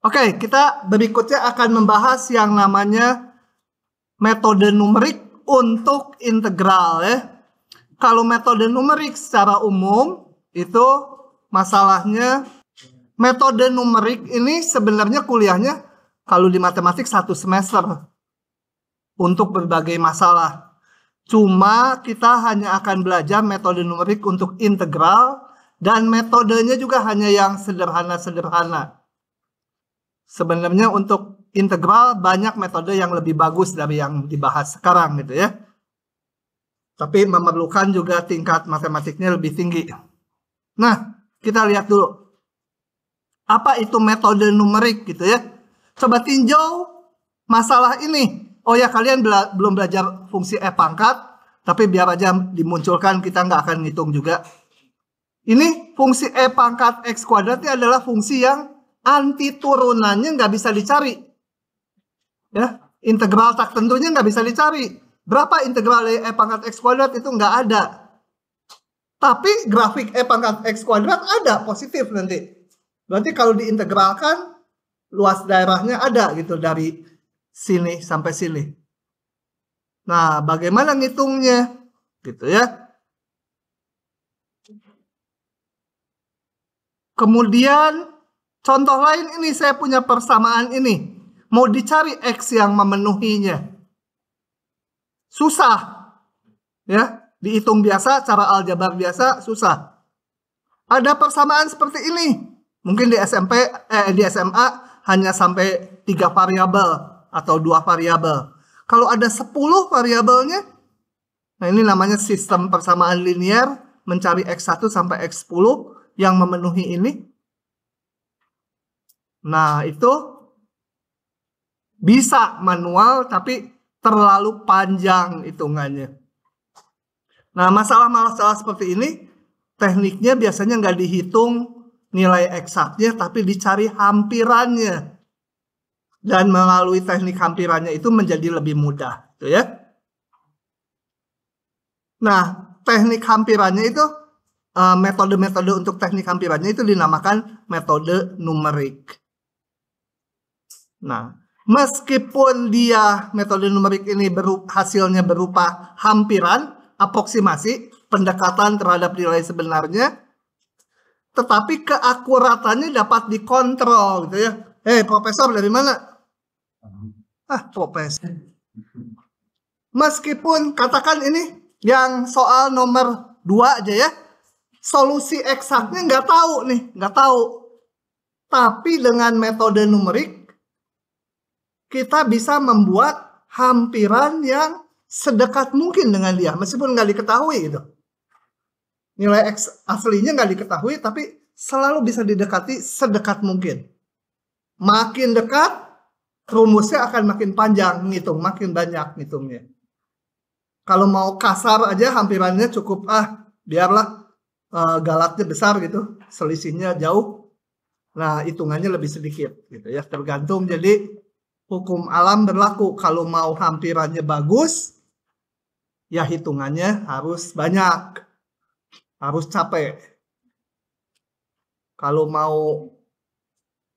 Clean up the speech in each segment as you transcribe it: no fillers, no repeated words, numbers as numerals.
Oke, kita berikutnya akan membahas yang namanya metode numerik untuk integral ya. Kalau metode numerik secara umum itu masalahnya metode numerik ini sebenarnya kuliahnya kalau di matematik 1 semester untuk berbagai masalah. Cuma kita hanya akan belajar metode numerik untuk integral dan metodenya juga hanya yang sederhana-sederhana. Sebenarnya untuk integral banyak metode yang lebih bagus dari yang dibahas sekarang gitu ya. Tapi memerlukan juga tingkat matematiknya lebih tinggi. Nah, kita lihat dulu. Apa itu metode numerik gitu ya. Coba tinjau masalah ini. Oh ya, kalian belum belajar fungsi E pangkat. Tapi biar aja dimunculkan, kita nggak akan ngitung juga. Ini fungsi E pangkat X kuadratnya adalah fungsi yang anti turunannya nggak bisa dicari. Ya, integral tak tentunya nggak bisa dicari. Berapa integral E pangkat X kuadrat itu nggak ada. Tapi grafik E pangkat X kuadrat ada, positif nanti. Berarti kalau diintegralkan, luas daerahnya ada gitu dari sini sampai sini. Nah, bagaimana ngitungnya? Gitu ya. Kemudian contoh lain ini saya punya persamaan ini. Mau dicari X yang memenuhinya. Susah. Ya, dihitung biasa, cara aljabar biasa, susah. Ada persamaan seperti ini. Mungkin di SMA hanya sampai 3 variabel atau 2 variabel. Kalau ada 10 variabelnya, nah ini namanya sistem persamaan linear, mencari X1 sampai X10 yang memenuhi ini. Nah, itu bisa manual tapi terlalu panjang hitungannya. Nah, masalah-masalah seperti ini tekniknya biasanya nggak dihitung nilai eksaknya tapi dicari hampirannya. Dan melalui teknik hampirannya itu menjadi lebih mudah, gitu ya. Nah, teknik hampirannya itu metode-metode untuk teknik hampirannya itu dinamakan metode numerik. Nah, meskipun dia metode numerik ini hasilnya berupa hampiran, aproksimasi, pendekatan terhadap nilai sebenarnya, tetapi keakuratannya dapat dikontrol gitu ya. Profesor dari mana? Profesor. Meskipun katakan ini yang soal nomor 2 aja ya. Solusi eksaknya nggak tahu nih, nggak tahu. Tapi dengan metode numerik kita bisa membuat hampiran yang sedekat mungkin dengan dia, meskipun nggak diketahui gitu. Nilai X aslinya nggak diketahui, tapi selalu bisa didekati sedekat mungkin. Makin dekat, rumusnya akan makin panjang ngitung, makin banyak ngitungnya. Kalau mau kasar aja hampirannya cukup, biarlah galatnya besar gitu, selisihnya jauh. Nah, hitungannya lebih sedikit gitu ya, tergantung. Jadi hukum alam berlaku, kalau mau hampirannya bagus, ya hitungannya harus banyak, harus capek. Kalau mau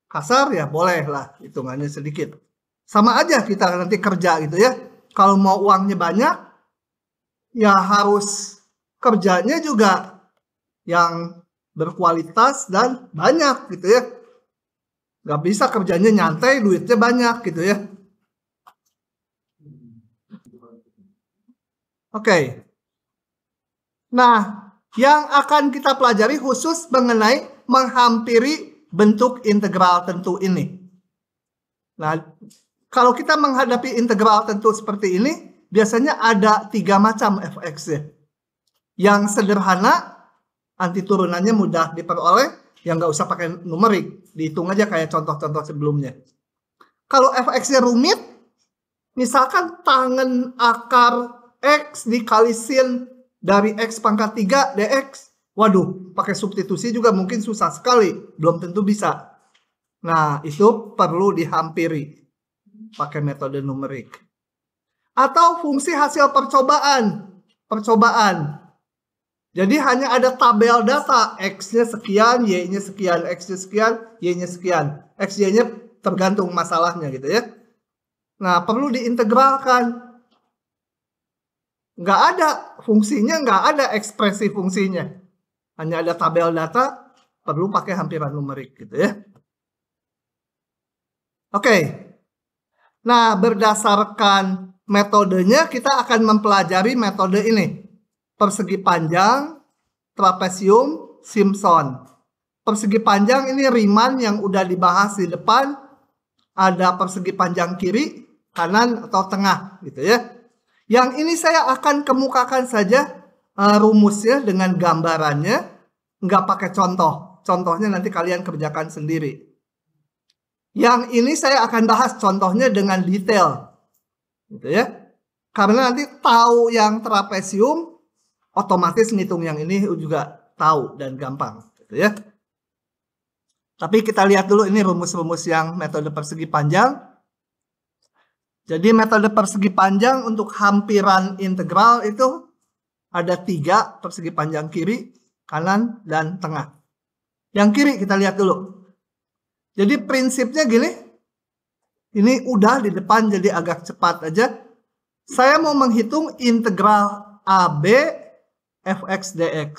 kasar ya boleh lah hitungannya sedikit. Sama aja kita nanti kerja gitu ya. Kalau mau uangnya banyak, ya harus kerjanya juga yang berkualitas dan banyak gitu ya. Gak bisa kerjanya nyantai, duitnya banyak gitu ya. Oke. Nah, yang akan kita pelajari khusus mengenai menghampiri bentuk integral tentu ini. Nah, kalau kita menghadapi integral tentu seperti ini, biasanya ada 3 macam fx ya. Yang sederhana, anti turunannya mudah diperoleh, yang nggak usah pakai numerik, dihitung aja kayak contoh-contoh sebelumnya. Kalau fx-nya rumit, misalkan tangen akar x dikali sin dari x pangkat 3 dx, waduh, pakai substitusi juga mungkin susah sekali, belum tentu bisa. Nah, itu perlu dihampiri pakai metode numerik. Atau fungsi hasil percobaan. Jadi hanya ada tabel data, X-nya sekian, Y-nya sekian, X-nya sekian, Y-nya sekian. X, Y-nya tergantung masalahnya gitu ya. Nah, perlu diintegralkan. Nggak ada fungsinya, nggak ada ekspresi fungsinya. Hanya ada tabel data, perlu pakai hampiran numerik gitu ya. Oke. Nah, berdasarkan metodenya, kita akan mempelajari metode ini. Persegi panjang, trapesium, Simpson. Persegi panjang ini Riemann yang udah dibahas di depan. Ada persegi panjang kiri, kanan, atau tengah gitu ya. Yang ini saya akan kemukakan saja rumusnya dengan gambarannya. Nggak pakai contoh. Contohnya nanti kalian kerjakan sendiri. Yang ini saya akan bahas contohnya dengan detail. Gitu ya. Karena nanti tahu yang trapesium, otomatis ngitung yang ini juga tahu dan gampang gitu ya. Tapi kita lihat dulu ini rumus-rumus yang metode persegi panjang. Jadi metode persegi panjang untuk hampiran integral itu ada 3, persegi panjang kiri, kanan, dan tengah. Yang kiri kita lihat dulu. Jadi prinsipnya gini. Ini udah di depan jadi agak cepat aja. Saya mau menghitung integral AB fx dx.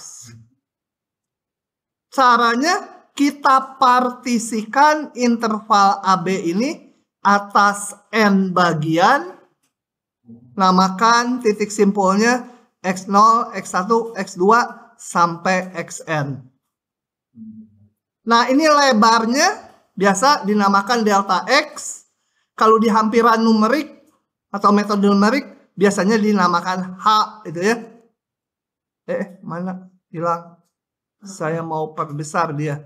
Caranya kita partisikan interval AB ini atas n bagian. Namakan titik simpulnya x0, x1, x2 sampai xn. Nah, ini lebarnya biasa dinamakan delta x. Kalau di hampiran numerik atau metode numerik biasanya dinamakan H itu ya. Mana hilang? Saya mau perbesar dia.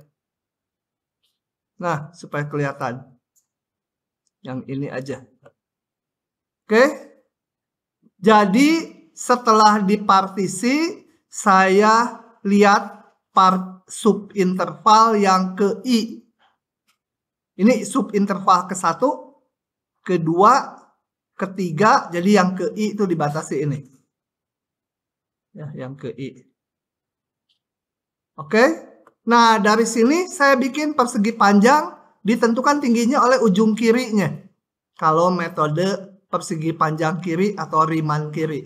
Nah, supaya kelihatan. Yang ini aja. Oke. Jadi setelah dipartisi, saya lihat subinterval yang ke I. Ini subinterval ke-1, ke-2, ke-3. Jadi yang ke I itu dibatasi ini. Ya, yang ke I. Oke. Nah, dari sini saya bikin persegi panjang ditentukan tingginya oleh ujung kirinya. Kalau metode persegi panjang kiri atau Riemann kiri.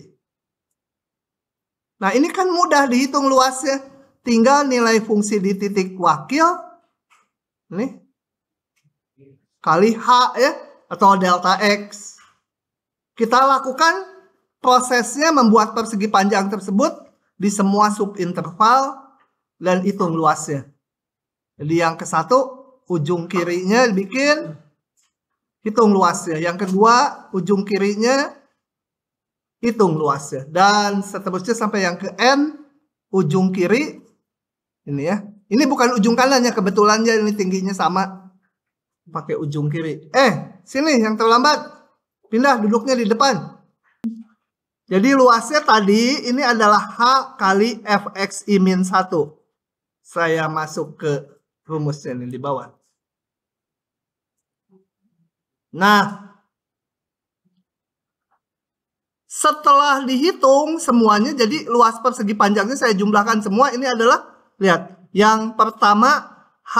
Nah, ini kan mudah dihitung luasnya. Tinggal nilai fungsi di titik wakil. Ini. Kali H ya. Atau delta X. Kita lakukan prosesnya membuat persegi panjang tersebut di semua subinterval dan hitung luasnya. Jadi yang ke-1 ujung kirinya bikin hitung luasnya. Yang kedua ujung kirinya hitung luasnya. Dan seterusnya sampai yang ke N ujung kiri ini ya. Ini bukan ujung kanannya, kebetulannya ini tingginya sama. Pakai ujung kiri. Sini yang terlambat. Pindah duduknya di depan. Jadi luasnya tadi ini adalah H kali Fx I-1. Saya masuk ke rumusnya ini di bawah. Nah, setelah dihitung semuanya, jadi luas persegi panjangnya saya jumlahkan semua. Ini adalah, lihat, yang pertama H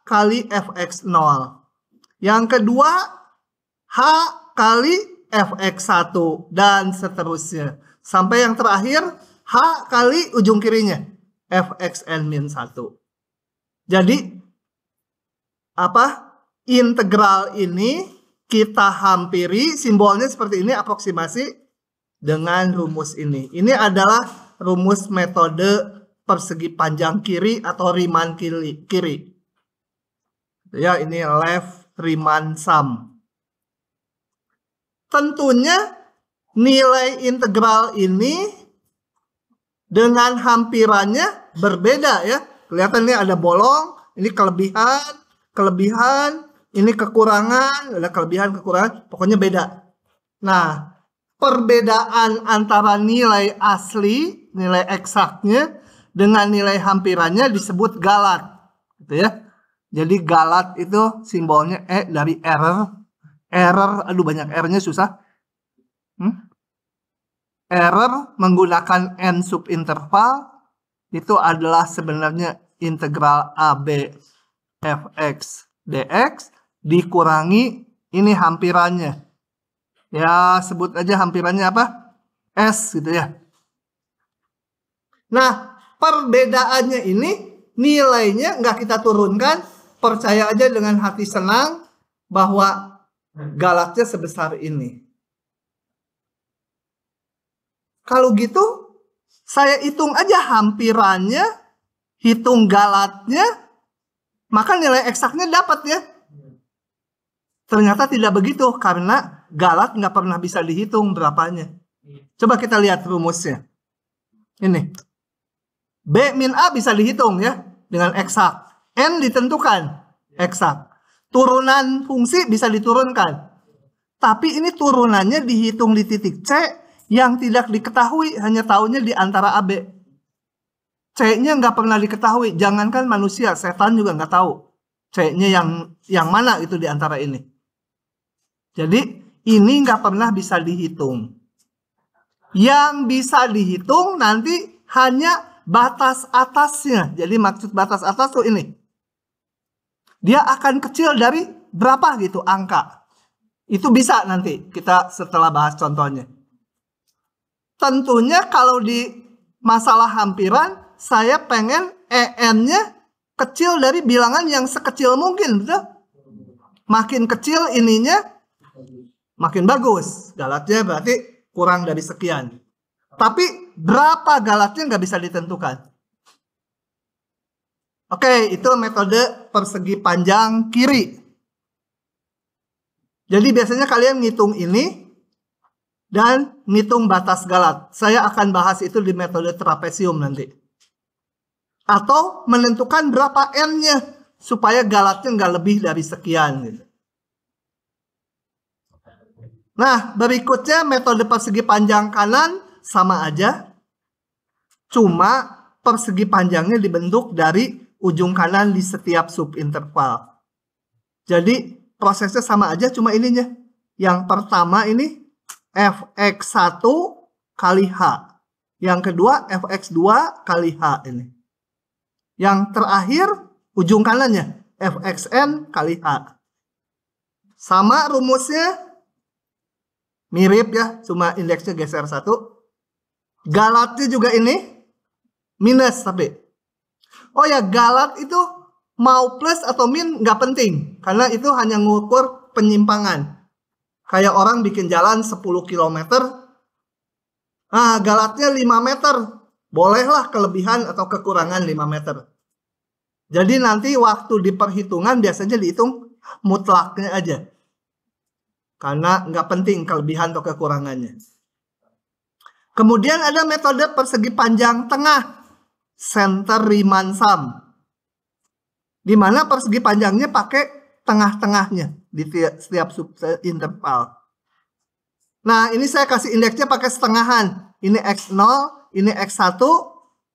kali Fx0. Yang kedua H kali Fx1 dan seterusnya. Sampai yang terakhir H kali ujung kirinya Fxn-1. Jadi integral ini kita hampiri, simbolnya seperti ini, aproksimasi dengan rumus ini. Ini adalah rumus metode persegi panjang kiri atau Riemann kiri. Ya, ini left Riemann sum. Tentunya nilai integral ini dengan hampirannya berbeda ya. Kelihatan ini ada bolong, ini kelebihan, ini kekurangan, ada kelebihan, kekurangan, pokoknya beda. Nah, perbedaan antara nilai asli, nilai eksaknya dengan nilai hampirannya disebut galat, gitu ya. Jadi galat itu simbolnya E dari error. Aduh banyak R-nya susah. Error menggunakan N subinterval itu adalah sebenarnya integral AB fx dx dikurangi ini hampirannya. Ya, sebut aja hampirannya apa? S gitu ya. Nah, perbedaannya ini nilainya nggak kita turunkan. Percaya aja dengan hati senang bahwa galatnya sebesar ini. Kalau gitu, saya hitung aja hampirannya, hitung galatnya, maka nilai eksaknya dapat ya. Ternyata tidak begitu, karena galat nggak pernah bisa dihitung berapanya. Coba kita lihat rumusnya. Ini. B min A bisa dihitung ya, dengan eksak. N ditentukan, eksak. Turunan fungsi bisa diturunkan. Tapi ini turunannya dihitung di titik C, yang tidak diketahui, hanya tahunya di antara AB. C-nya nggak pernah diketahui, jangankan manusia, setan juga nggak tahu. C-nya yang mana itu di antara ini. Jadi ini nggak pernah bisa dihitung. Yang bisa dihitung nanti hanya batas atasnya. Jadi maksud batas atas tuh ini. Dia akan kecil dari berapa gitu angka. Itu bisa nanti kita setelah bahas contohnya. Tentunya kalau di masalah hampiran, saya pengen EN-nya kecil dari bilangan yang sekecil mungkin, betul? Makin kecil ininya, makin bagus. Galatnya berarti kurang dari sekian. Tapi berapa galatnya nggak bisa ditentukan. Oke, itu metode persegi panjang kiri. Jadi biasanya kalian ngitung ini dan ngitung batas galat. Saya akan bahas itu di metode trapesium nanti. Atau menentukan berapa N-nya supaya galatnya nggak lebih dari sekian. Gitu. Nah, berikutnya metode persegi panjang kanan sama aja. Cuma persegi panjangnya dibentuk dari ujung kanan di setiap subinterval. Jadi prosesnya sama aja, cuma ininya. Yang pertama ini fx1 kali H. Yang kedua fx2 kali H ini. Yang terakhir ujung kanannya fxn kali H. Sama rumusnya, mirip ya, cuma indeksnya geser 1. Galatnya juga ini minus tapi. Oh ya, galat itu mau plus atau min nggak penting. Karena itu hanya ngukur penyimpangan. Kayak orang bikin jalan 10 km. Nah, galatnya 5 meter. Bolehlah kelebihan atau kekurangan 5 meter. Jadi nanti waktu di perhitungan biasanya dihitung mutlaknya aja. Karena nggak penting kelebihan atau kekurangannya. Kemudian ada metode persegi panjang tengah. Center Riemann sum. Di mana persegi panjangnya pakai tengah-tengahnya di setiap subinterval. Nah, ini saya kasih indeksnya pakai setengahan. Ini X0, ini X1,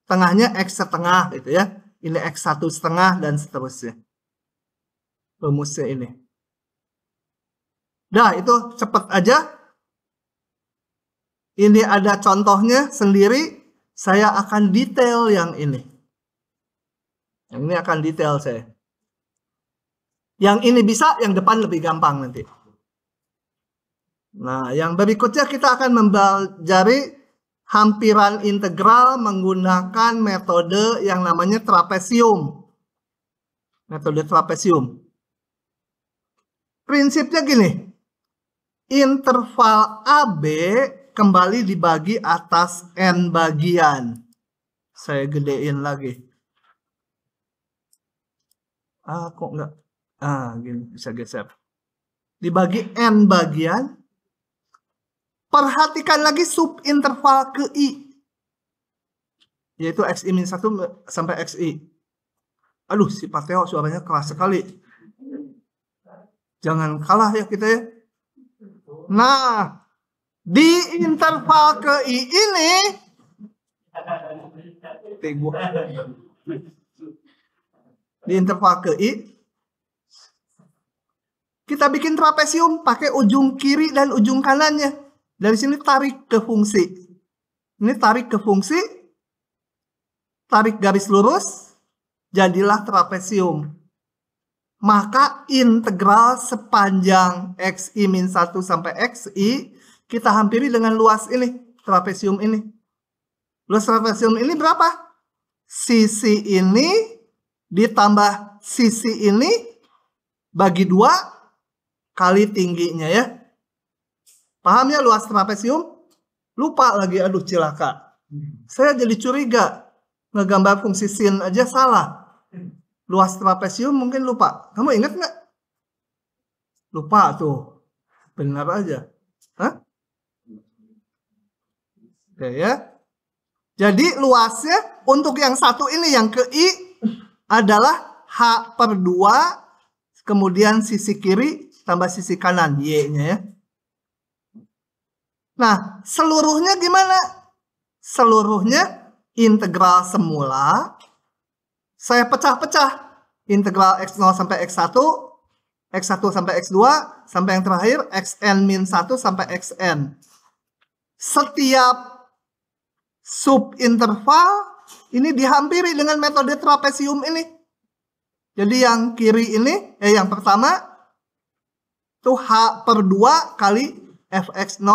tengahnya X setengah gitu ya. Ini X1 setengah dan seterusnya. Rumusnya ini. Dah, itu cepat aja. Ini ada contohnya sendiri. Saya akan detail yang ini. Yang ini akan detail saya. Yang ini bisa, yang depan lebih gampang nanti. Nah, yang berikutnya kita akan mempelajari hampiran integral menggunakan metode yang namanya trapesium. Metode trapesium. Prinsipnya gini. Interval AB kembali dibagi atas N bagian. Saya gedein lagi. Kok enggak? Gini, bisa geser. Dibagi N bagian. Perhatikan lagi subinterval ke I. Yaitu XI-1 sampai XI. Aduh, si Pateo suaranya keras sekali. Jangan kalah ya kita ya. Nah, di interval ke I ini di interval ke I kita bikin trapesium pakai ujung kiri dan ujung kanannya. Dari sini tarik ke fungsi. Ini tarik ke fungsi. tarik garis lurus, jadilah trapesium. Maka integral sepanjang xi-1 sampai xi kita hampiri dengan luas ini, trapesium ini. Luas trapesium ini berapa? Sisi ini ditambah sisi ini bagi 2 kali tingginya ya. Paham ya luas trapesium? Lupa lagi, aduh cilaka. Saya jadi curiga. Ngegambar fungsi sin aja salah. Luas trapesium mungkin lupa. Kamu ingat nggak? Lupa tuh. Benar aja. Hah? Oke ya. Jadi luasnya untuk yang satu ini, yang ke I adalah H/2. Kemudian sisi kiri tambah sisi kanan. Y-nya ya. Nah, seluruhnya gimana? Seluruhnya integral semula. Saya pecah-pecah. Integral x0 sampai x1, x1 sampai x2, sampai yang terakhir xn-1 sampai xn. Setiap subinterval ini dihampiri dengan metode trapesium ini. Jadi yang kiri ini, yang pertama itu H/2 kali fx0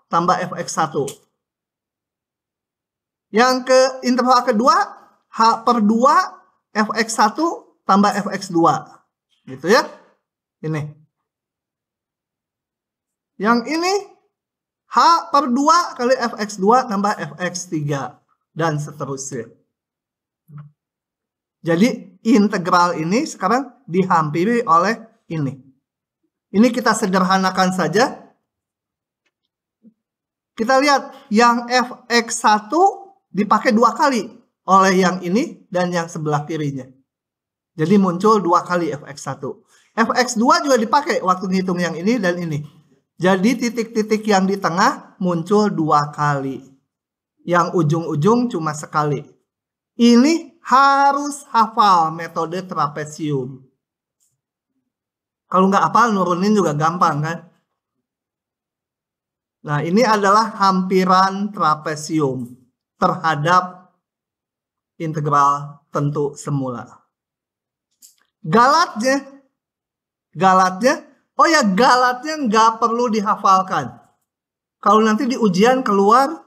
tambah fx1. Yang ke interval kedua H/2 fx1 tambah fx2. Gitu ya. Ini. Yang ini H/2 kali fx2 tambah fx3 dan seterusnya. Jadi integral ini sekarang dihampiri oleh ini. Ini kita sederhanakan saja. Kita lihat yang fx1 dipakai 2 kali oleh yang ini dan yang sebelah kirinya. Jadi muncul 2 kali fx1. fx2 juga dipakai waktu ngitung yang ini dan ini. Jadi titik-titik yang di tengah muncul 2 kali. Yang ujung-ujung cuma sekali. Ini harus hafal metode trapesium. Kalau nggak hafal nurunin juga gampang kan. Nah ini adalah hampiran trapesium terhadap integral tentu semula. Galatnya, oh ya galatnya nggak perlu dihafalkan. Kalau nanti di ujian keluar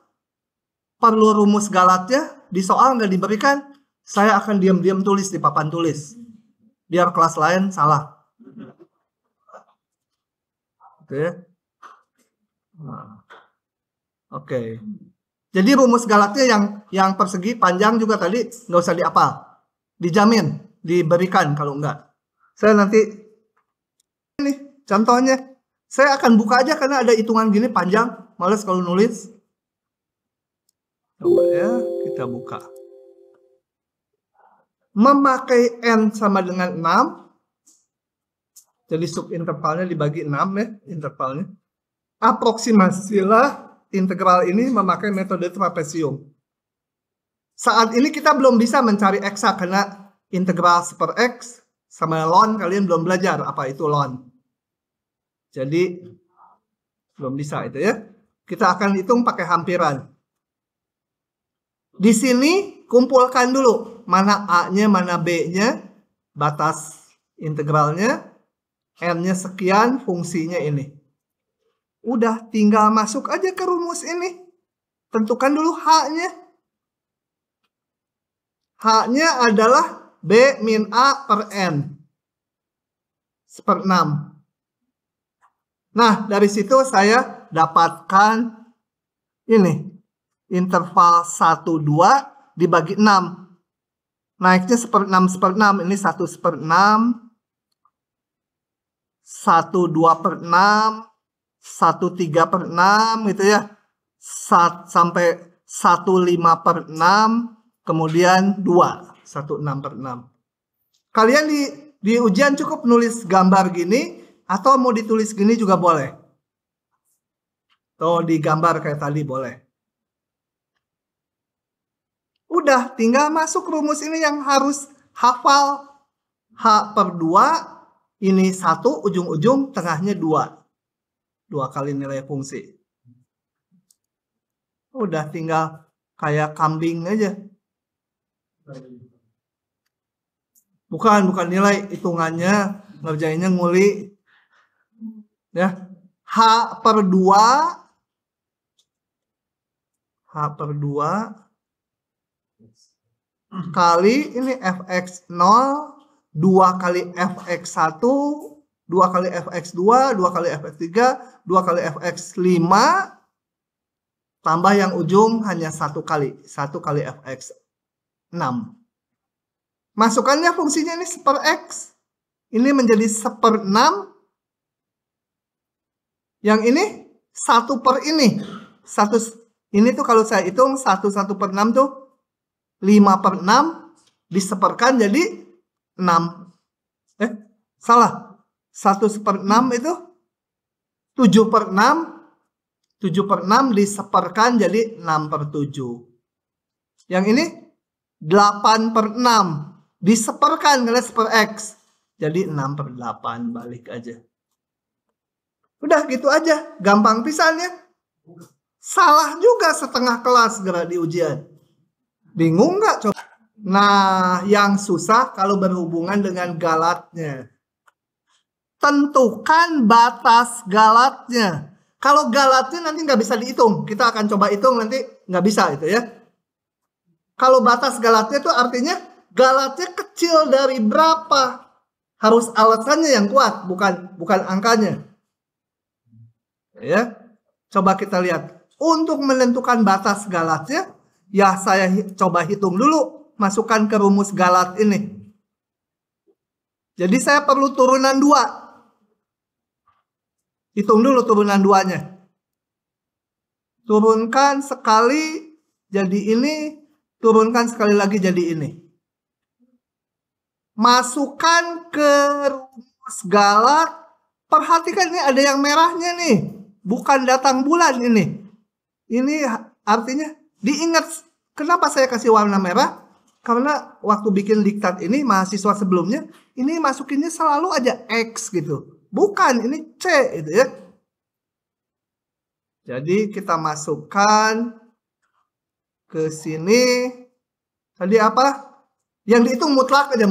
perlu rumus galatnya, di soal nggak diberikan, saya akan diam-diam tulis di papan tulis. Biar kelas lain salah. Oke. Oke. Jadi rumus galatnya yang persegi panjang juga tadi nggak usah dihafal. Dijamin diberikan kalau enggak. Saya nanti ini contohnya. Saya akan buka aja karena ada hitungan gini panjang. Males kalau nulis. Coba ya, kita buka. Memakai N sama dengan 6. Jadi subintervalnya dibagi 6 ya, intervalnya. Aproksimasilah integral ini memakai metode trapesium. Saat ini kita belum bisa mencari eksak karena integral per X sama ln kalian belum belajar apa itu ln. Jadi belum bisa itu ya. Kita akan hitung pakai hampiran. Di sini kumpulkan dulu mana A-nya, mana B-nya, batas integralnya, N-nya sekian, fungsinya ini. Udah tinggal masuk aja ke rumus ini. Tentukan dulu H-nya. H-nya adalah B min A per N. 1/6. Nah, dari situ saya dapatkan ini. Interval 1, 2 dibagi 6. Naiknya 1/6. Ini 1/6. 1, 2/6. 1, 3/6 gitu ya. Sampai 1, 5/6. Kemudian 2. 1, 6/6. Kalian di ujian cukup nulis gambar gini. Atau mau ditulis gini juga boleh. Atau digambar kayak tadi boleh. Udah tinggal masuk rumus ini yang harus hafal. H/2 ini 1, ujung-ujung tengahnya 2. 2 kali nilai fungsi. Udah tinggal kayak kambing aja. Bukan nilai, hitungannya, ngerjainnya nguli. Ya. H/2 kali ini fx0, 2 kali fx1, 2 kali fx2, 2 kali fx3, 2 kali fx5, tambah yang ujung hanya 1 kali fx6. Masukannya fungsinya ini 1/x. Ini menjadi 1/6. Yang ini 1/, ini tuh kalau saya hitung 1/6 tuh 5/6 diseperkan jadi 6. Salah. 1/6 itu 7/6. 7/6 diseperkan jadi 6/7. Yang ini 8/6 diseperkan kali 1/x. Jadi 6/8, balik aja. Udah gitu aja, gampang pisannya. Salah juga setengah kelas gerak di ujian. Bingung nggak coba? Nah, yang susah kalau berhubungan dengan galatnya. Tentukan batas galatnya. Kalau galatnya nanti nggak bisa dihitung. Kita akan coba hitung nanti nggak bisa itu ya. Kalau batas galatnya itu artinya galatnya kecil dari berapa. Harus alasannya yang kuat, bukan angkanya. Ya, coba kita lihat. Untuk menentukan batas galatnya, ya saya coba hitung dulu, masukkan ke rumus galat ini. Jadi saya perlu turunan 2. Hitung dulu turunan 2-nya. Turunkan sekali jadi ini, turunkan sekali lagi jadi ini. Masukkan ke rumus galat. Perhatikan ini ada yang merahnya nih. Bukan datang bulan ini. Ini artinya diingat. Kenapa saya kasih warna merah? Karena waktu bikin diktat ini mahasiswa sebelumnya ini masukinnya selalu aja X gitu. Bukan, ini C gitu ya. Jadi kita masukkan ke sini. Tadi apa? Yang dihitung mutlak aja,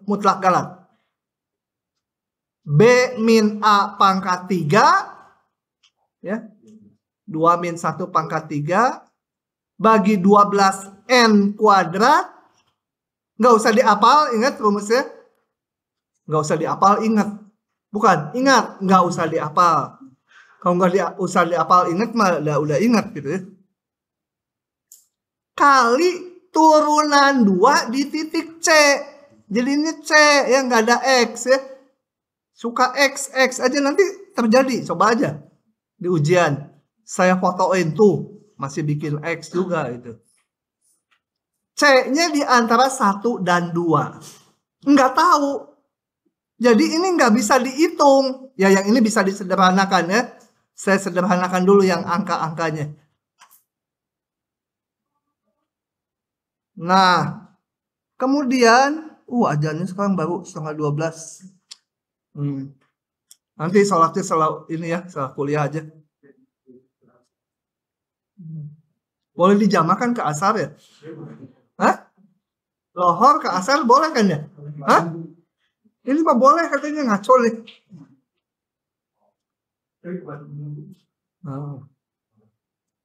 mutlak galat. B min A pangkat 3. Ya. 2 min 1 pangkat 3 bagi 12n kuadrat. Nggak usah dihafal, ingat rumusnya. Nggak usah dihafal, ingat. Bukan, ingat, nggak usah dihafal. Kalau nggak usah dihafal, ingat mah udah ingat gitu ya. Kali turunan 2 di titik C. Jadi ini C yang nggak ada X ya. Suka X aja nanti terjadi. Coba aja di ujian. Saya fotoin tuh. Masih bikin X juga itu. C-nya di antara 1 dan 2. Nggak tahu. Jadi ini nggak bisa dihitung. Ya yang ini bisa disederhanakan ya. Saya sederhanakan dulu yang angka-angkanya. Nah. Kemudian. Ajannya sekarang baru 11:30. Nanti sholatnya setelah kuliah aja. Boleh dijamakan ke asar ya? Hah? Lohor ke asar boleh kan ya? Hah? Ini mah boleh katanya, ngaco nih.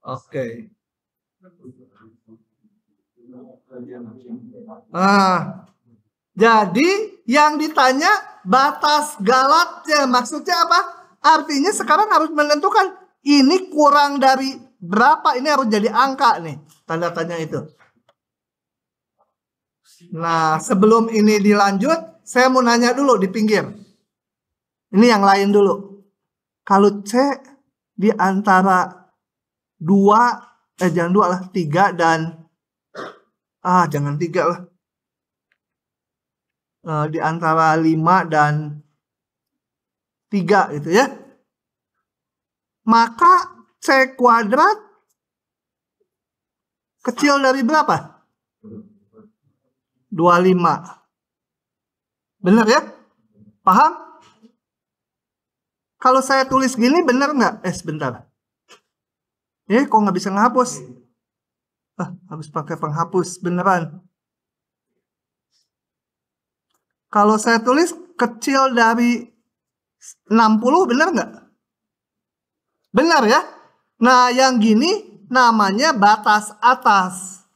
Oke. Nah, jadi yang ditanya batas galatnya. Maksudnya apa? Artinya sekarang harus menentukan ini kurang dari berapa, ini harus jadi angka nih, tanda tanya itu. Nah, sebelum ini dilanjut, saya mau nanya dulu di pinggir. Ini yang lain dulu. Kalau C di antara 2, jangan 2 lah, 3 dan jangan 3 lah. Di antara 5 dan 3 gitu ya. Maka C kuadrat kecil dari berapa? 25. Bener ya? Paham? Kalau saya tulis gini bener nggak? Sebentar. Kok nggak bisa ngehapus? Harus pakai penghapus beneran. Kalau saya tulis kecil dari 60, benar nggak? Benar ya? Nah, yang gini namanya batas atas.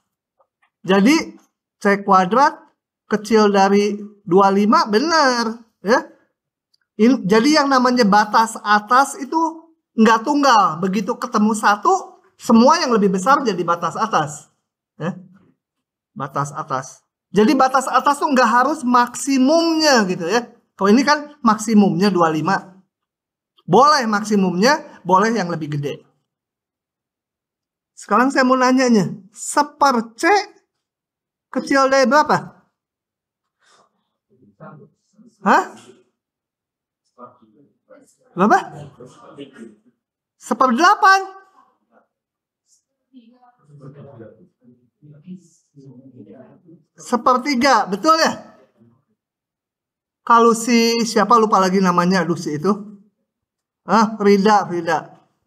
Jadi, C kuadrat kecil dari 25, benar. Ya. Jadi yang namanya batas atas itu nggak tunggal. Begitu ketemu satu, semua yang lebih besar jadi batas atas. Ya. Batas atas. Jadi batas atas tuh nggak harus maksimumnya gitu ya. Kalau ini kan maksimumnya 25. Boleh maksimumnya, boleh yang lebih gede. Sekarang saya mau nanyanya, seper-C kecil dari berapa? Hah? Berapa? 1/8. Sepertiga, betul ya? Kalau si siapa lupa lagi namanya, aduh si itu. Frida.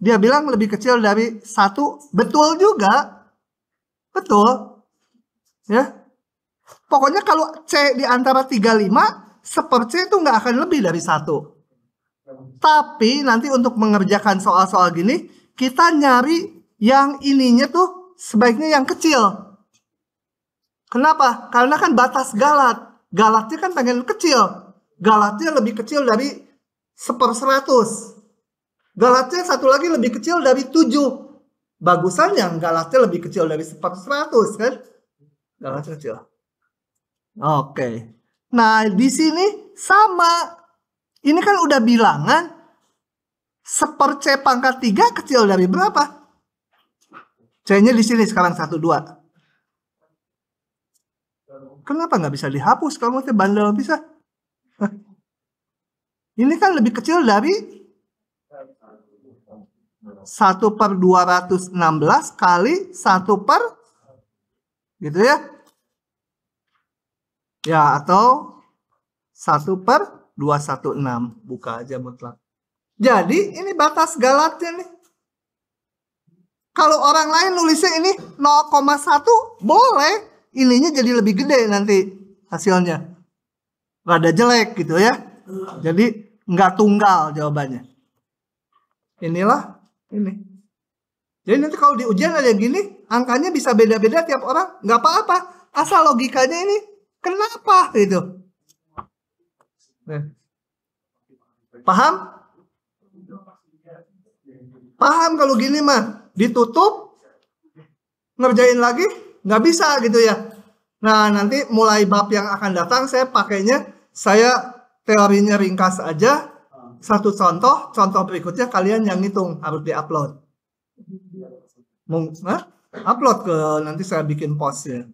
Dia bilang lebih kecil dari 1, betul juga. Betul. Ya. Pokoknya kalau C di antara 35, seper-C itu nggak akan lebih dari 1. Tapi nanti untuk mengerjakan soal-soal gini, kita nyari yang ininya tuh sebaiknya yang kecil. Kenapa? Karena kan batas galat. Galatnya kan pengen kecil. Galatnya lebih kecil dari 1/100. Galatnya satu lagi lebih kecil dari 7. Bagusan yang galatnya lebih kecil dari 1/100 kan? Galatnya kecil. Oke. Nah, di sini sama. Ini kan udah bilangan. Seper-C pangkat 3 kecil dari berapa? C-nya di sini sekarang 1, 2. Kenapa nggak bisa dihapus? Kamu tuh bandel bisa. Ini kan lebih kecil dari 1/216 kali 1 gitu ya. Ya, atau 1/216. Buka aja mutlak. Jadi ini batas galatnya nih. Kalau orang lain nulisnya ini 0,1 boleh. Ininya jadi lebih gede nanti hasilnya. Rada jelek gitu ya. Jadi nggak tunggal jawabannya. Inilah ini. Jadi nanti kalau di ujian ada gini, angkanya bisa beda-beda tiap orang. Nggak apa-apa. Asal logikanya ini kenapa gitu. Paham? Paham kalau gini mah. Ditutup, ngerjain lagi, nggak bisa gitu ya. Nah, nanti mulai bab yang akan datang saya pakainya, saya teorinya ringkas aja. Satu contoh berikutnya kalian yang ngitung, harus diupload. Upload ke, nanti saya bikin postnya.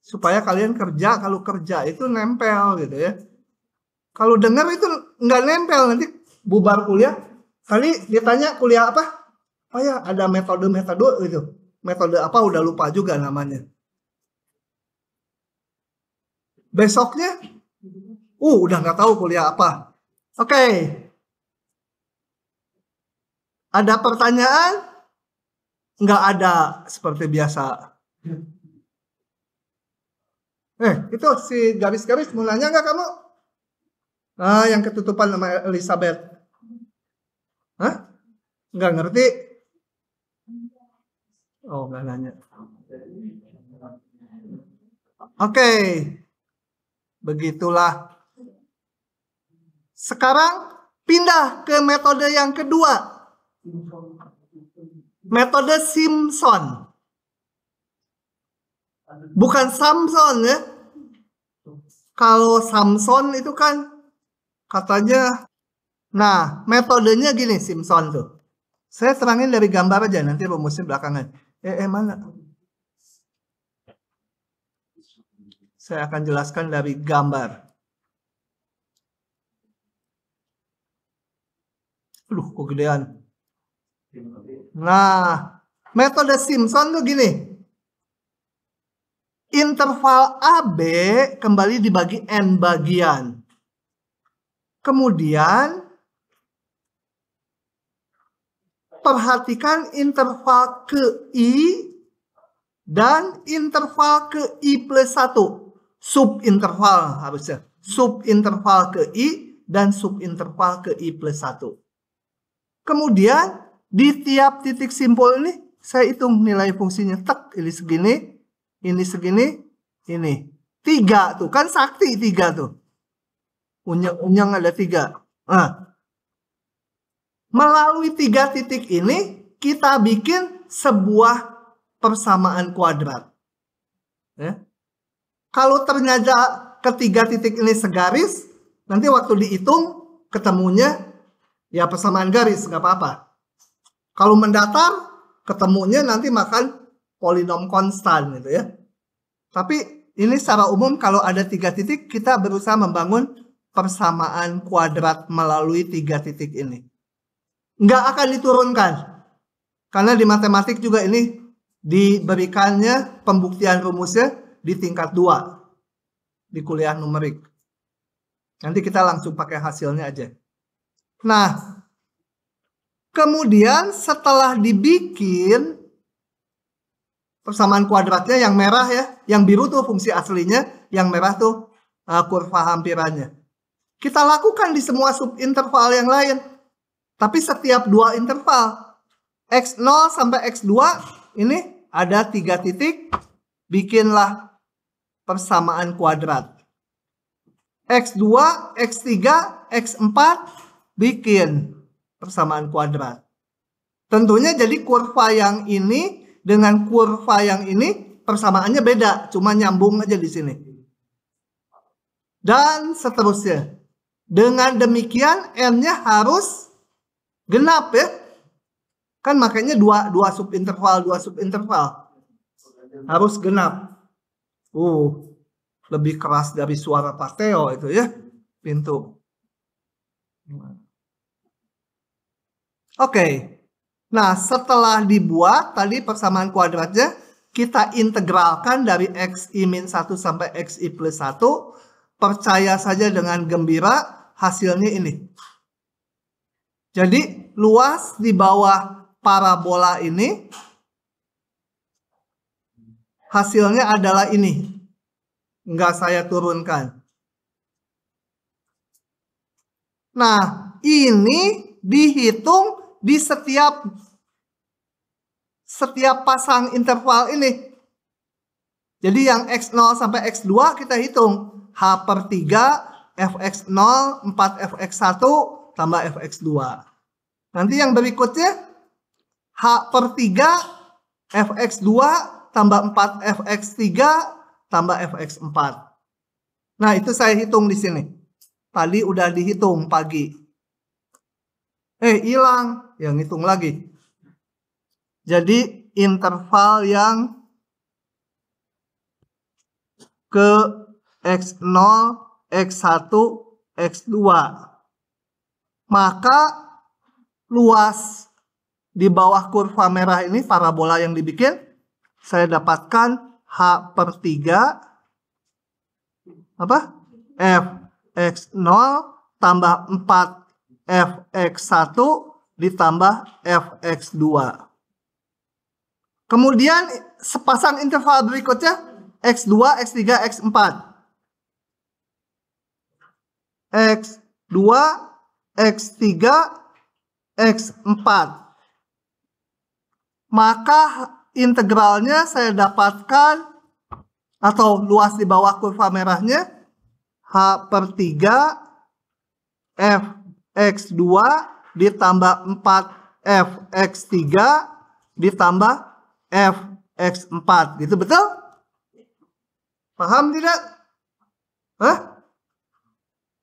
Supaya kalian kerja, kalau kerja itu nempel gitu ya. Kalau dengar itu nggak nempel, nanti bubar kuliah. Kali ditanya kuliah apa? Oh ya, ada metode itu. Metode apa udah lupa juga namanya. Besoknya, udah nggak tahu kuliah apa. Oke. Ada pertanyaan? Nggak ada seperti biasa. Itu si garis-garis mau nanya nggak kamu? Yang ketutupan nama Elizabeth. Hah? Nggak ngerti? Oh, nggak nanya. Oke. Begitulah. Sekarang pindah ke metode yang kedua. Metode Simpson. Bukan Samson ya. Kalau Samson itu kan katanya, nah metodenya gini Simpson tuh. Saya terangin dari gambar aja, nanti rumusnya belakangan. Mana? Saya akan jelaskan dari gambar. Kok gedean. Nah, metode Simpson tuh gini. Interval AB kembali dibagi N bagian. Kemudian perhatikan interval ke I dan interval ke I+1. Subinterval harusnya. subinterval ke I dan subinterval ke I plus 1. Kemudian di tiap titik simpul ini saya hitung nilai fungsinya. Tek, ini segini, ini segini, ini. 3 tuh, kan sakti 3 tuh. Unyang ada 3. Nah, melalui 3 titik ini kita bikin sebuah persamaan kuadrat. Ya. Kalau ternyata ketiga titik ini segaris, nanti waktu dihitung ketemunya ya persamaan garis, nggak apa-apa. Kalau mendatar, ketemunya nanti makan polinom konstan gitu ya. Tapi ini secara umum kalau ada 3 titik, kita berusaha membangun persamaan kuadrat melalui 3 titik ini. Nggak akan diturunkan. Karena di matematik juga ini diberikannya pembuktian rumusnya di tingkat 2 di kuliah numerik. Nanti kita langsung pakai hasilnya aja. Nah, kemudian setelah dibikin persamaan kuadratnya yang merah ya, yang biru tuh fungsi aslinya, yang merah tuh kurva hampirannya. Kita lakukan di semua subinterval yang lain. Tapi setiap 2 interval, X0 sampai X2, ini ada 3 titik, bikinlah persamaan kuadrat. X2, X3, X4, bikin persamaan kuadrat. Tentunya jadi kurva yang ini dengan kurva yang ini persamaannya beda, cuma nyambung aja di sini. Dan seterusnya. Dengan demikian N-nya harus genap ya. Kan makanya dua subinterval. Harus genap. Lebih keras dari suara Pateo itu ya. Pintu. Oke. Nah, setelah dibuat tadi persamaan kuadratnya, kita integralkan dari XI-1 sampai XI plus 1. Percaya saja dengan gembira, hasilnya ini. Jadi, luas di bawah parabola ini, hasilnya adalah ini. Enggak saya turunkan. Nah, ini dihitung di setiap pasang interval ini. Jadi yang X0 sampai X2 kita hitung. H per 3, Fx0, 4Fx1, tambah Fx2. Nanti yang berikutnya, H per 3, Fx2, tambah 4Fx3, tambah Fx4. Nah, itu saya hitung di sini. Tadi udah dihitung pagi. Hilang. Yang hitung lagi. Jadi, interval yang ke X0, X1, X2. Maka luas di bawah kurva merah ini, parabola yang dibikin, saya dapatkan H per 3, Fx0 tambah 4 Fx1 ditambah Fx2. Kemudian sepasang interval berikutnya, X2, X3, X4. X2, X3, X4. Maka integralnya saya dapatkan, atau luas di bawah kurva merahnya, H per 3 Fx2 ditambah 4 Fx3 ditambah Fx4. Gitu betul? Paham tidak?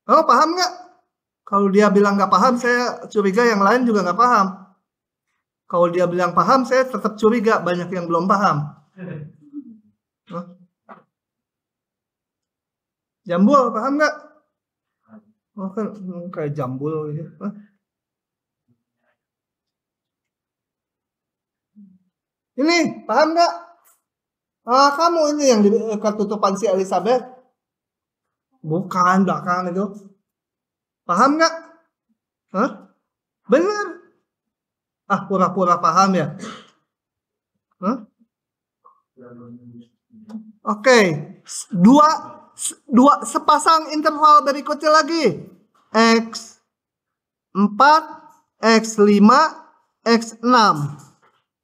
Oh, paham nggak? Kalau dia bilang nggak paham, saya curiga yang lain juga nggak paham. Kalau dia bilang paham, saya tetap curiga banyak yang belum paham. Jambul, paham nggak? Oh, kan kayak jambul gitu. Ini, paham nggak? Kamu ini yang di ketutupan si Elizabeth? Bukan, belakang itu. Paham nggak? Bener. Pura-pura paham ya. Oke. sepasang interval berikutnya lagi. X4, X5, X6.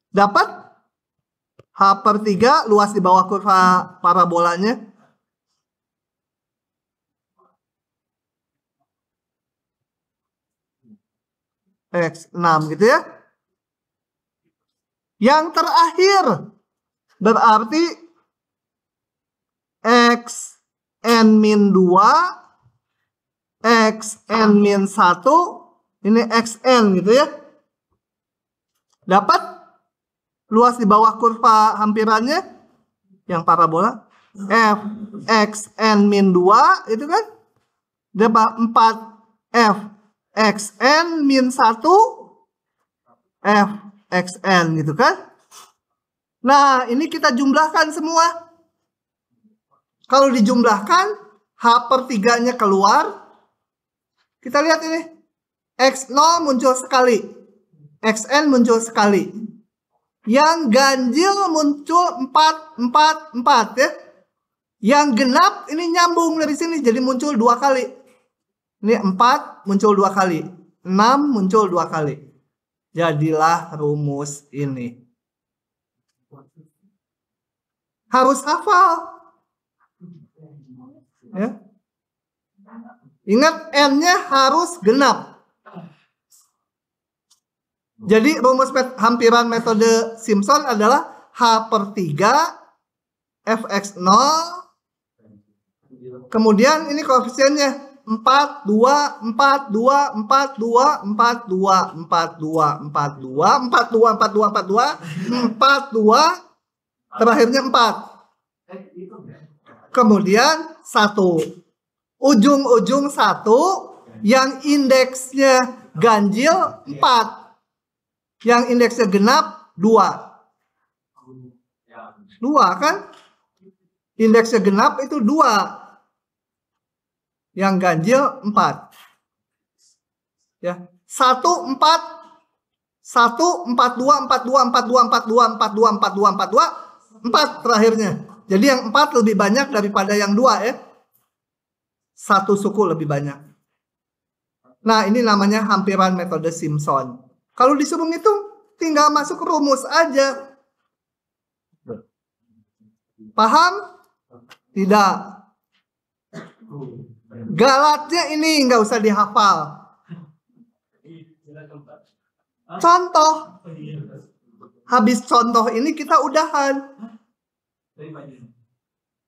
Dapat H/3 luas di bawah kurva parabolanya. X6 gitu ya. Yang terakhir berarti Xn-2, Xn-1, ini Xn gitu ya. Dapat luas di bawah kurva hampirannya yang parabola f Xn-2 itu kan dapat 4 f Xn-1 f Xn gitu kan. Nah, ini kita jumlahkan semua. Kalau dijumlahkan, H/3-nya keluar. Kita lihat ini. X0 muncul sekali. Xn muncul sekali. Yang ganjil muncul 4, 4, 4 ya. Yang genap ini nyambung dari sini. Jadi muncul 2 kali. Ini 4 muncul 2 kali. 6 muncul 2 kali. Jadilah rumus ini. Harus hafal. Ya. Ingat N-nya harus genap. Jadi rumus hampiran metode Simpson adalah H/3 Fx0. Kemudian ini koefisiennya 4, 2, 4, 2, 4, 2, 4, 2, 4, 2, 4, 2, 4, 2, 4, 2, 4, 2, 4, 2, terakhirnya 4. Kemudian 1. Ujung-ujung 1 yang indeksnya ganjil 4. Yang indeksnya genap 2. 2 kan? Indeksnya genap itu 2. Yang ganjil 4. Ya. 1, 4, 1, 4, 2, 4, 2, 4, 2, 4, 2, 4, 2, 4, 2, 4, 2, 4 terakhirnya. Jadi yang 4 lebih banyak daripada yang 2 ya. 1 suku lebih banyak. Nah, ini namanya hampiran metode Simpson. Kalau disuruh ngitung, tinggal masuk rumus aja. Paham? Tidak. Galatnya ini nggak usah dihafal. Contoh. Habis contoh ini kita udahan.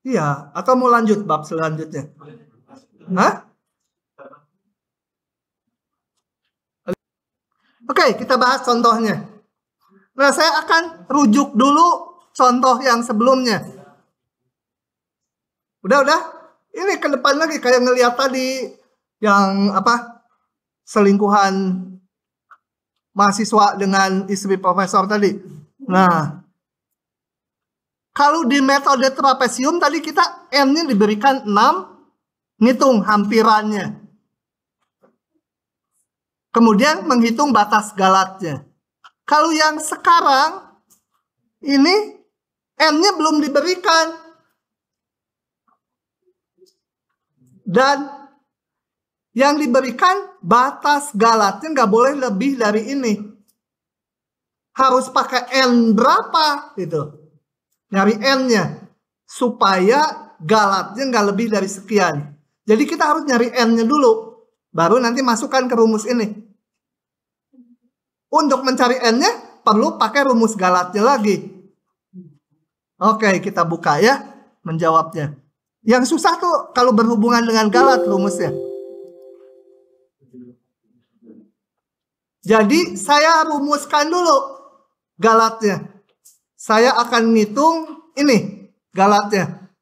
Iya, atau mau lanjut bab selanjutnya? Hah? Oke, kita bahas contohnya. Nah, saya akan rujuk dulu contoh yang sebelumnya. Udah. Ini ke depan lagi kayak ngeliat tadi yang apa? Selingkuhan mahasiswa dengan istri profesor tadi. Nah, kalau di metode trapesium tadi kita N-nya diberikan 6, ngitung hampirannya. Kemudian menghitung batas galatnya. Kalau yang sekarang ini N-nya belum diberikan. Dan yang diberikan batas galatnya nggak boleh lebih dari ini. Harus pakai N berapa gitu. Nyari N-nya. Supaya galatnya nggak lebih dari sekian. Jadi kita harus nyari N-nya dulu. Baru nanti masukkan ke rumus ini. Untuk mencari N-nya perlu pakai rumus galatnya lagi. Oke, kita buka ya menjawabnya. Yang susah tuh kalau berhubungan dengan galat rumusnya. Jadi saya rumuskan dulu galatnya. Saya akan ngitung ini galatnya.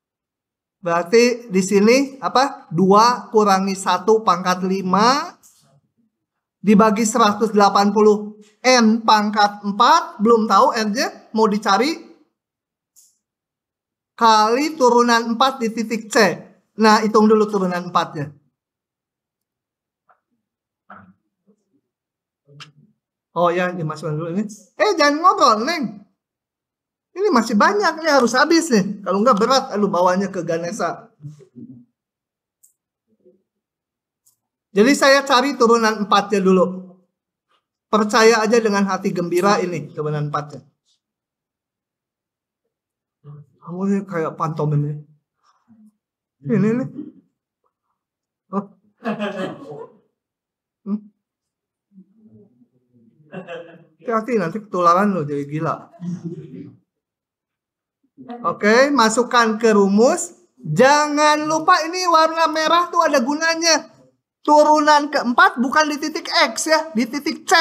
Berarti di sini apa? 2 kurangi 1 pangkat 5 dibagi 180 N pangkat 4. Belum tahu N-nya mau dicari. Kali turunan 4 di titik C. Nah, hitung dulu turunan 4-nya. Oh ya, dimasukkan dulu ini. Jangan ngobrol, Neng. Ini masih banyak, ini harus habis nih. Kalau enggak berat, lu bawanya ke Ganesha. Jadi saya cari turunan 4-nya dulu. Percaya aja dengan hati gembira ini turunan 4-nya. Kamu ini kayak pantomim ini. Ini nih. Oh. Hati-hati nanti ketularan lo jadi gila. Oke, masukkan ke rumus. Jangan lupa ini warna merah tuh ada gunanya. Turunan keempat bukan di titik X ya, di titik C.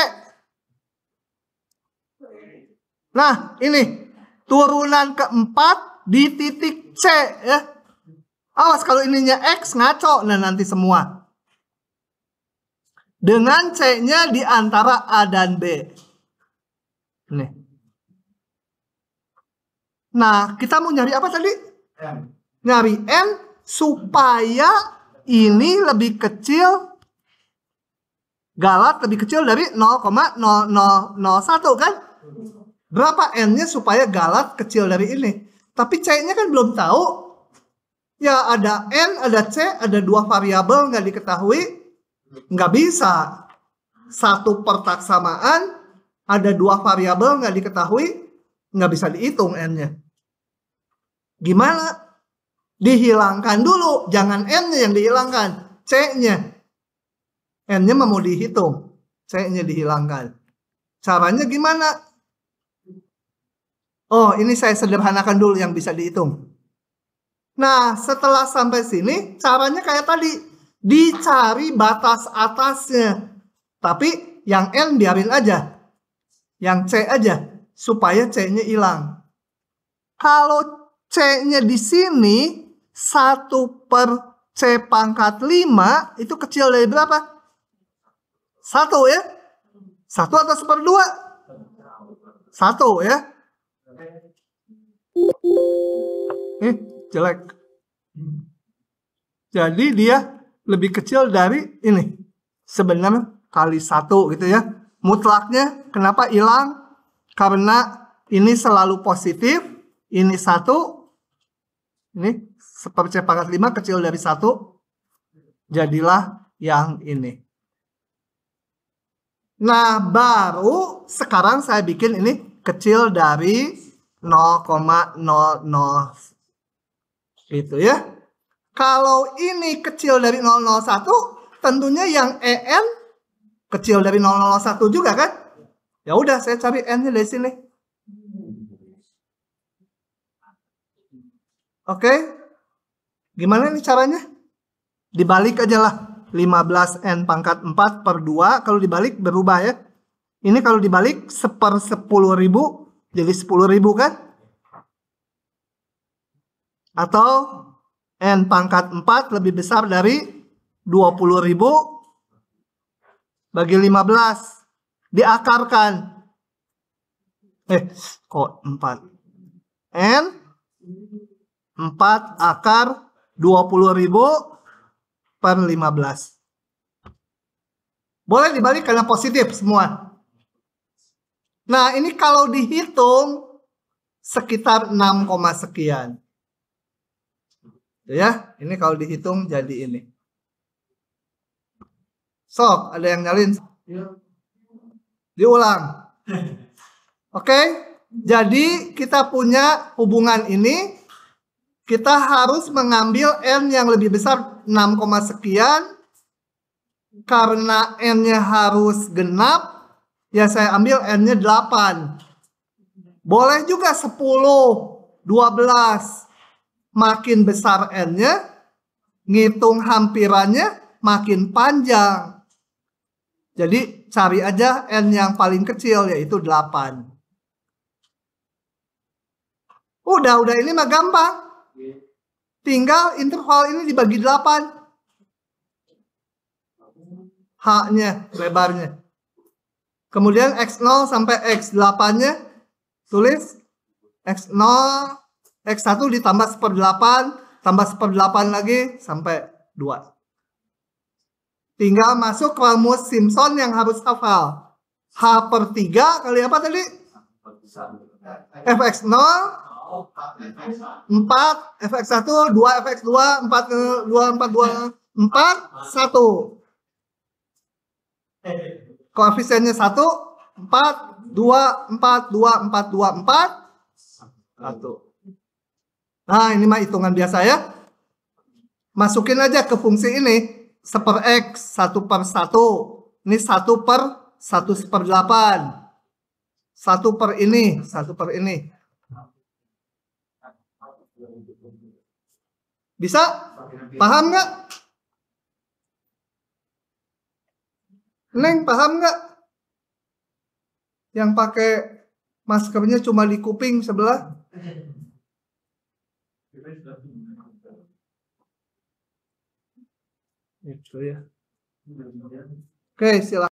Nah, ini turunan keempat di titik C ya. Awas kalau ininya X ngaco nah nanti semua. Dengan C-nya di antara A dan B. Nih. Nah, kita mau nyari apa tadi? Nyari N supaya ini lebih kecil, Galat lebih kecil dari 0,0001 kan? Berapa N-nya supaya Galat kecil dari ini? Tapi C-nya kan belum tahu. Ya ada N, ada C, ada dua variabel nggak diketahui. Nggak bisa. Satu pertaksamaan, ada dua variabel nggak diketahui, nggak bisa dihitung N-nya. Gimana? Dihilangkan dulu, jangan N-nya yang dihilangkan, C-nya. N-nya mau dihitung, C-nya dihilangkan. Caranya gimana? Oh, ini saya sederhanakan dulu yang bisa dihitung. Nah, setelah sampai sini, caranya kayak tadi. Dicari batas atasnya. Tapi yang N biarin aja. Yang C aja, supaya C-nya hilang. Kalau C-nya di sini, 1/C⁵ itu kecil dari berapa? 1 ya? 1 atau 1/2? 1 ya? Jelek. Jadi dia lebih kecil dari ini. Sebenarnya kali 1 gitu ya. Mutlaknya kenapa hilang? Karena ini selalu positif. Ini 1. Ini 1/C⁵ kecil dari 1. Jadilah yang ini. Nah, baru sekarang saya bikin ini kecil dari 0,00. Gitu ya. Kalau ini kecil dari 001, tentunya yang EN kecil dari 001 juga kan? Ya udah, saya cari N-nya dari sini. Oke. Gimana nih caranya? Dibalik aja lah. 15N⁴/2. Kalau dibalik berubah ya. Ini kalau dibalik 1/10.000 jadi 10.000 kan? Atau N⁴ lebih besar dari 20.000 bagi 15. Diakarkan. Kok 4? N 4 akar 20.000 per 15. Boleh dibalik karena positif semua. Nah, ini kalau dihitung sekitar 6, sekian. Ya, ini kalau dihitung jadi ini. Sok, ada yang nyalin? Diulang. Oke, jadi kita punya hubungan ini. Kita harus mengambil N yang lebih besar 6, sekian. Karena N-nya harus genap, ya saya ambil N-nya 8. Boleh juga 10, 12. Makin besar N-nya, ngitung hampirannya makin panjang. Jadi cari aja N yang paling kecil, yaitu 8. Udah ini mah gampang. Tinggal interval ini dibagi 8. H-nya, lebarnya. Kemudian X0 sampai X8-nya tulis X0, X1 ditambah 1/8, tambah 1/8 lagi sampai 2. Tinggal masuk rumus Simpson yang harus hafal. H/3 kali apa tadi? Fx0 4, Fx1 2, Fx2 4, 2, 4, 2, 4, 1. Koefisiennya 1, 4, 2, 4, 2, 4, 2, 4, 1. Nah, ini mah hitungan biasa ya. Masukin aja ke fungsi ini. 1/X, 1/1. Ini 1/1/8. 1 per ini, 1 per ini. Bisa? Paham nggak? Neng, paham nggak? Yang pakai maskernya cuma di kuping sebelah. Itu ya. Oke, silakan.